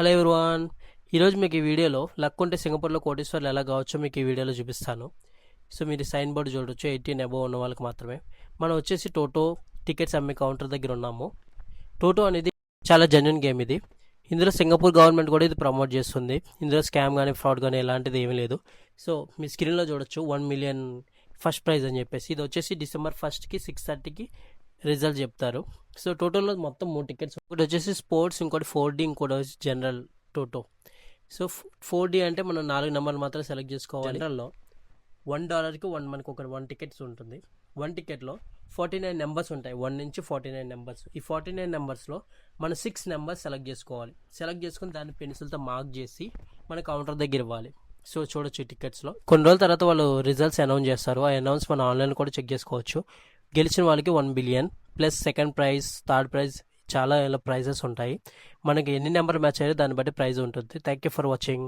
Hello everyone, ఈరోజు మీకు ఈ వీడియోలో లక్ ఉంటే సింగపూర్లో కోటీశ్వర్లు ఎలా కావచ్చో మీకు ఈ వీడియోలో చూపిస్తాను. సో మీరు సైన్ బోర్డు చూడొచ్చు, 18 అబోవ్ ఉన్న వాళ్ళకి మాత్రమే. మనం వచ్చేసి టోటో టికెట్స్ అమ్మే కౌంటర్ దగ్గర ఉన్నాము. టోటో అనేది చాలా జెన్యున్ గేమ్ ఇది. ఇందులో సింగపూర్ గవర్నమెంట్ కూడా ఇది ప్రమోట్ చేస్తుంది. ఇందులో స్కామ్ కానీ ఫ్రాడ్ కానీ ఎలాంటిది ఏమీ లేదు. సో మీ స్క్రీన్లో చూడొచ్చు 1 మిలియన్ ఫస్ట్ ప్రైజ్ అని చెప్పేసి. ఇది వచ్చేసి డిసెంబర్ 1కి 6:30కి రిజల్ట్ చెప్తారు. సో టోటోలో మొత్తం 3 టికెట్స్, ఒకటి వచ్చేసి స్పోర్ట్స్, ఇంకోటి 4D, ఇంకోటి వచ్చి జనరల్ టోటో. సో 4D అంటే మనం 4 నెంబర్లు మాత్రం సెలెక్ట్ చేసుకోవాలి. జనరల్లో $1కి మనకు ఒక 1 టికెట్స్ ఉంటుంది. 1 టికెట్లో 49 నెంబర్స్ ఉంటాయి, 1 నుంచి 49 నెంబర్స్. ఈ 49 నెంబర్స్లో మనం 6 నెంబర్స్ సెలెక్ట్ చేసుకోవాలి. సెలెక్ట్ చేసుకుని దాన్ని పెన్సిల్తో మార్క్ చేసి మన కౌంటర్ దగ్గర ఇవ్వాలి. సో చూడొచ్చు టికెట్స్లో కొన్ని రోజుల తర్వాత వాళ్ళు రిజల్ట్స్ అనౌన్స్ చేస్తారు. ఆ అనౌన్స్ మనం ఆన్లైన్ కూడా చెక్ చేసుకోవచ్చు. గెలిచిన వాళ్ళకి 1 billion plus second prize, third prize, చాలా ఇలా ప్రైజెస్ ఉంటాయి. మనకి ఎన్ని నెంబర్ మ్యాచ్ అయ్యాయో దాన్ని బట్టి ప్రైజ్ ఉంటుంది. Thank you for watching.